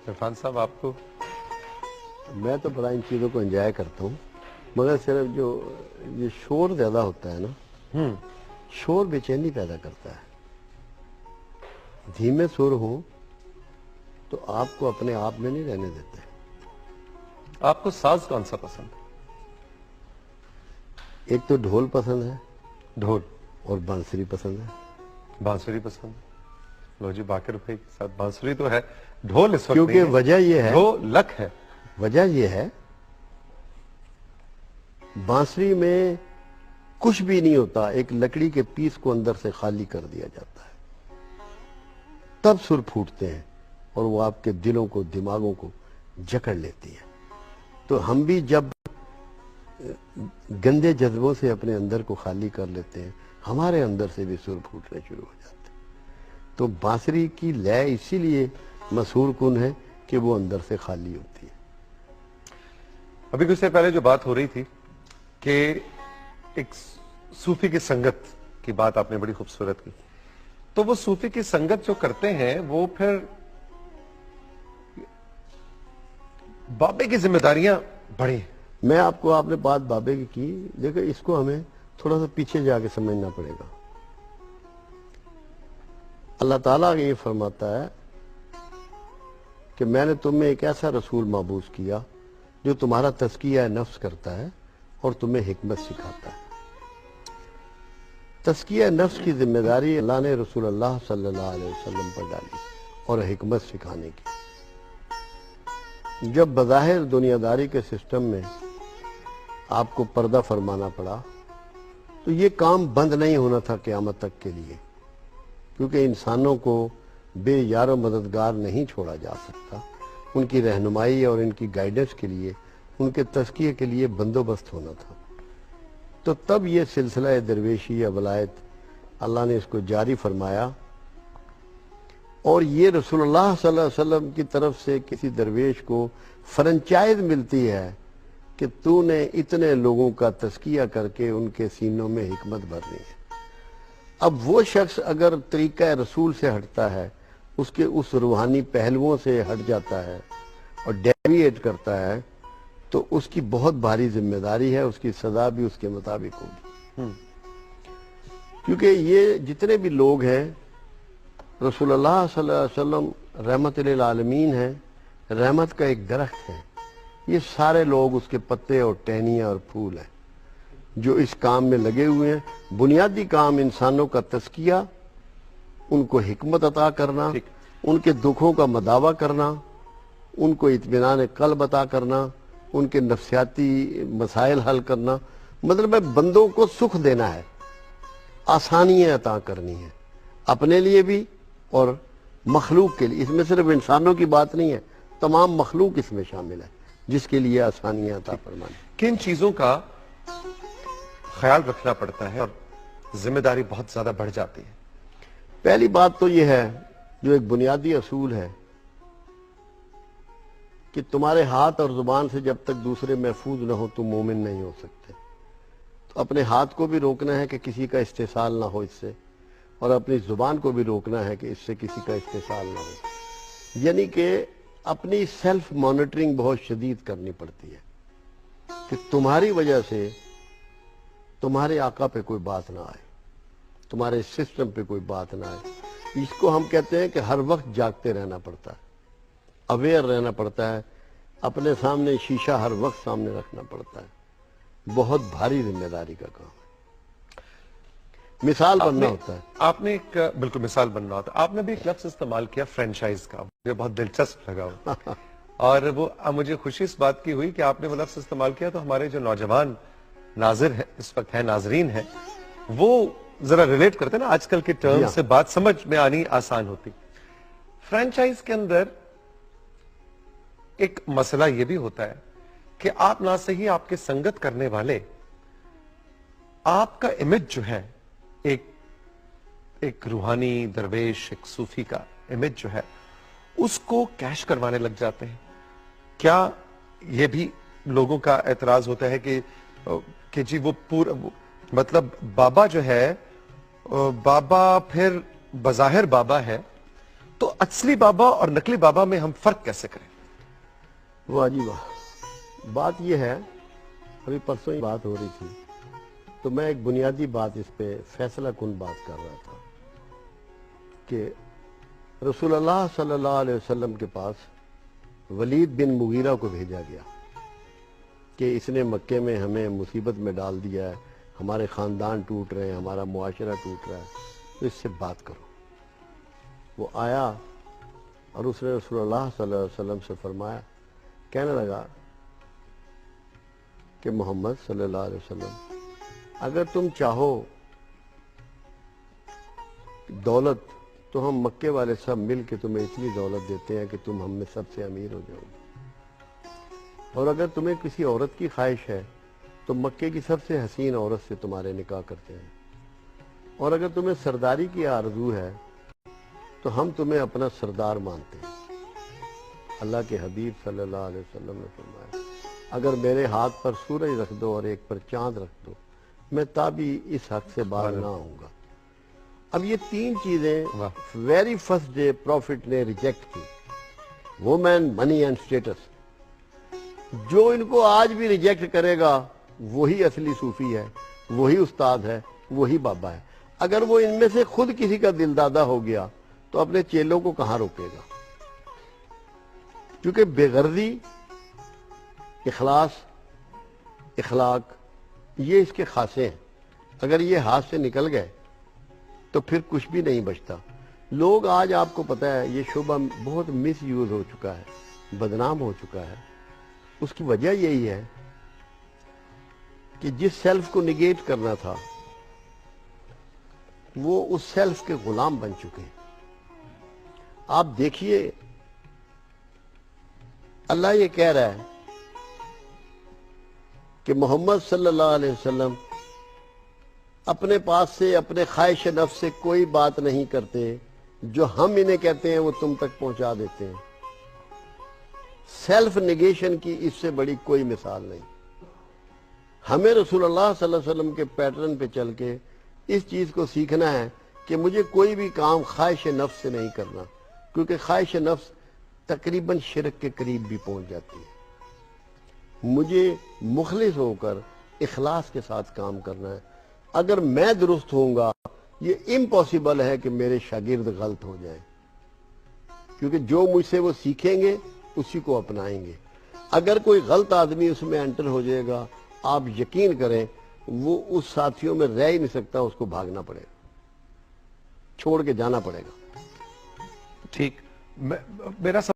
عرفان صاحب آپ کو؟ میں تو بڑا ان چیزوں کو انجوائے کرتا ہوں، مگر صرف جو یہ شور زیادہ ہوتا ہے نا، شور بے چینی پیدا کرتا ہے. دھیمے سر ہوں تو آپ کو اپنے آپ میں نہیں رہنے دیتے. آپ کو ساز کون سا پسند ہے؟ ایک تو ڈھول پسند ہے ڈھول اور بانسری پسند ہے. بانسری پسند ہے. لو جی، باقر بھائی کے ساتھ بانسری تو ہے، ڈھول اس وقت کیونکہ نہیں ہے. وجہ یہ ہے، ڈھولک ہے. وجہ یہ ہے بانسری میں کچھ بھی نہیں ہوتا، ایک لکڑی کے پیس کو اندر سے خالی کر دیا جاتا ہے، تب سر پھوٹتے ہیں اور وہ آپ کے دلوں کو، دماغوں کو جکڑ لیتی ہے. تو ہم بھی جب گندے جذبوں سے اپنے اندر کو خالی کر لیتے ہیں، ہمارے اندر سے بھی سر پھوٹنے شروع ہو جاتے ہیں. تو بانسری کی لے اسی لیے مسحور کن ہے کہ وہ اندر سے خالی ہوتی ہے. ابھی کچھ سے پہلے جو بات ہو رہی تھی کہ ایک صوفی کی سنگت کی بات آپ نے بڑی خوبصورت کی، تو وہ صوفی کی سنگت جو کرتے ہیں وہ پھر بابے کی ذمہ داریاں بڑی ہیں. میں آپ نے بات بابے کی دیکھیں، اس کو ہمیں تھوڑا سا پیچھے جا کے سمجھنا پڑے گا. اللہ تعالیٰ یہ فرماتا ہے کہ میں نے تم میں ایک ایسا رسول مابعوث کیا جو تمہارا تزکیہ نفس کرتا ہے اور تمہیں حکمت سکھاتا ہے. تزکیہ نفس کی ذمہ داری اللہ نے رسول اللہ صلی اللہ علیہ وسلم پر ڈالی اور حکمت سکھانے کی. جب بظاہر دنیا داری کے سسٹم میں آپ کو پردہ فرمانا پڑا تو یہ کام بند نہیں ہونا تھا قیامت تک کے لیے، کیونکہ انسانوں کو بے یار و مددگار نہیں چھوڑا جا سکتا. ان کی رہنمائی اور ان کی گائیڈنس کے لیے، ان کے تزکیے کے لیے بندوبست ہونا تھا. تو تب یہ سلسلہ درویشی یا ولایت اللہ نے اس کو جاری فرمایا، اور یہ رسول اللہ صلی اللہ علیہ وسلم کی طرف سے کسی درویش کو فرنچائز ملتی ہے کہ تو نے اتنے لوگوں کا تزکیہ کر کے ان کے سینوں میں حکمت بھرنی ہے. اب وہ شخص اگر طریقہ رسول سے ہٹتا ہے، اس کے اس روحانی پہلوؤں سے ہٹ جاتا ہے اور ڈیویٹ کرتا ہے، تو اس کی بہت بھاری ذمہ داری ہے، اس کی سزا بھی اس کے مطابق ہوگی. کیونکہ یہ جتنے بھی لوگ ہیں، رسول اللہ صلی اللہ علیہ وسلم رحمت للعالمین ہیں، رحمت کا ایک درخت ہے. یہ سارے لوگ اس کے پتے اور ٹہنیاں اور پھول ہیں جو اس کام میں لگے ہوئے ہیں. بنیادی کام انسانوں کا تزکیہ، ان کو حکمت عطا کرنا، ان کے دکھوں کا مداوع کرنا، ان کو اطمینان قلب عطا کرنا، ان کے نفسیاتی مسائل حل کرنا. مطلب ہے بندوں کو سکھ دینا ہے، آسانیاں عطا کرنی ہیں، اپنے لیے بھی اور مخلوق کے لیے. اس میں صرف انسانوں کی بات نہیں ہے، تمام مخلوق اس میں شامل ہے جس کے لیے آسانیاں عطا فرمانی. کن چیزوں کا خیال رکھنا پڑتا ہے اور ذمہ داری بہت زیادہ بڑھ جاتی ہے؟ پہلی بات تو یہ ہے، جو ایک بنیادی اصول ہے، کہ تمہارے ہاتھ اور زبان سے جب تک دوسرے محفوظ نہ ہو تم مومن نہیں ہو سکتے. تو اپنے ہاتھ کو بھی روکنا ہے کہ کسی کا استحصال نہ ہو اس سے، اور اپنی زبان کو بھی روکنا ہے کہ اس سے کسی کا استحصال نہ ہو. یعنی کہ اپنی سیلف مانیٹرنگ بہت شدید کرنی پڑتی ہے کہ تمہاری وجہ سے تمہارے آقا پہ کوئی بات نہ آئے، تمہارے سسٹم پہ کوئی بات نہ آئے. اس کو ہم کہتے ہیں کہ ہر وقت جاگتے رہنا پڑتا ہے، اویئر رہنا پڑتا ہے، اپنے سامنے شیشہ ہر وقت سامنے رکھنا پڑتا ہے. بہت بھاری ذمہ داری کا کام ہے، مثال بننا ہوتا ہے. آپ نے ایک بالکل مثال بننا ہوتا ہے. آپ نے بھی ایک لفظ استعمال کیا فرینچائز کا، مجھے بہت دلچسپ لگا وہ. اور وہ مجھے خوشی اس بات کی ہوئی کہ آپ نے وہ لفظ استعمال کیا تو ہمارے جو نوجوان ناظر ہیں اس وقت ہیں، ناظرین ہیں، وہ ذرا ریلیٹ کرتے ہیں نا، آج کل کے ٹرم سے بات سمجھ میں آنی آسان ہوتی. فرینچائز کے اندر ایک مسئلہ یہ بھی ہوتا ہے کہ آپ نہ صحیح آپ کے سنگت کرنے والے، آپ کا امیج جو ہے، ایک روحانی درویش، ایک صوفی کا امیج جو ہے، اس کو کیش کروانے لگ جاتے ہیں. کیا یہ بھی لوگوں کا اعتراض ہوتا ہے کہ جی وہ پورا مطلب بابا جو ہے، بابا پھر بظاہر بابا ہے تو اصلی بابا اور نقلی بابا میں ہم فرق کیسے کریں؟ واہ جی واہ، بات یہ ہے، ابھی پرسوں ہی بات ہو رہی تھی تو میں ایک بنیادی بات اس پہ فیصلہ کن بات کر رہا تھا کہ رسول اللہ صلی اللہ علیہ وسلم کے پاس ولید بن مغیرہ کو بھیجا گیا کہ اس نے مکے میں ہمیں مصیبت میں ڈال دیا ہے، ہمارے خاندان ٹوٹ رہے ہیں، ہمارا معاشرہ ٹوٹ رہا ہے، تو اس سے بات کرو۔ وہ آیا اور اس نے رسول اللہ صلی اللہ علیہ وسلم سے فرمایا، کہنے لگا کہ محمد صلی اللہ علیہ وسلم، اگر تم چاہو دولت تو ہم مکے والے سب مل کے تمہیں اتنی دولت دیتے ہیں کہ تم ہم میں سب سے امیر ہو جاؤ گے، اور اگر تمہیں کسی عورت کی خواہش ہے تو مکے کی سب سے حسین عورت سے تمہارے نکاح کرتے ہیں، اور اگر تمہیں سرداری کی آرزو ہے تو ہم تمہیں اپنا سردار مانتے ہیں۔ اللہ کے حبیب صلی اللہ علیہ وسلم نے فرمایا، اگر میرے ہاتھ پر سورج رکھ دو اور ایک پر چاند رکھ دو، میں تابی اس حق سے باز نہ ہوں گا۔ اب یہ تین چیزیں ویری فرسٹ ڈے پروفٹ نے ریجیکٹ کی، وومن، منی اینڈ اسٹیٹس۔ جو ان کو آج بھی ریجیکٹ کرے گا وہی اصلی صوفی ہے، وہی استاد ہے، وہی بابا ہے۔ اگر وہ ان میں سے خود کسی کا دل دادا ہو گیا تو اپنے چیلوں کو کہاں روکے گا؟ کیونکہ بے غرضی، اخلاص، اخلاق، یہ اس کے خاصے ہیں۔ اگر یہ ہاتھ سے نکل گئے تو پھر کچھ بھی نہیں بچتا۔ لوگ آج، آپ کو پتہ ہے، یہ شعبہ بہت مس یوز ہو چکا ہے، بدنام ہو چکا ہے۔ اس کی وجہ یہی ہے کہ جس سیلف کو نگیٹ کرنا تھا وہ اس سیلف کے غلام بن چکے ہیں۔ آپ دیکھیے، اللہ یہ کہہ رہا ہے کہ محمد صلی اللہ علیہ وسلم اپنے پاس سے، اپنے خواہش نفس سے کوئی بات نہیں کرتے، جو ہم انہیں کہتے ہیں وہ تم تک پہنچا دیتے ہیں۔ سیلف نگیشن کی اس سے بڑی کوئی مثال نہیں۔ ہمیں رسول اللہ صلی اللہ علیہ وسلم کے پیٹرن پہ چل کے اس چیز کو سیکھنا ہے کہ مجھے کوئی بھی کام خواہش نفس سے نہیں کرنا، کیونکہ خواہش نفس تقریباً شرک کے قریب بھی پہنچ جاتی ہے۔ مجھے مخلص ہو کر اخلاص کے ساتھ کام کرنا ہے۔ اگر میں درست ہوں گا، یہ امپاسبل ہے کہ میرے شاگرد غلط ہو جائیں، کیونکہ جو مجھ سے وہ سیکھیں گے اسی کو اپنائیں گے۔ اگر کوئی غلط آدمی اس میں انٹر ہو جائے گا، آپ یقین کریں وہ اس ساتھیوں میں رہ ہی نہیں سکتا، اس کو بھاگنا پڑے گا، چھوڑ کے جانا پڑے گا۔ ٹھیک، میرا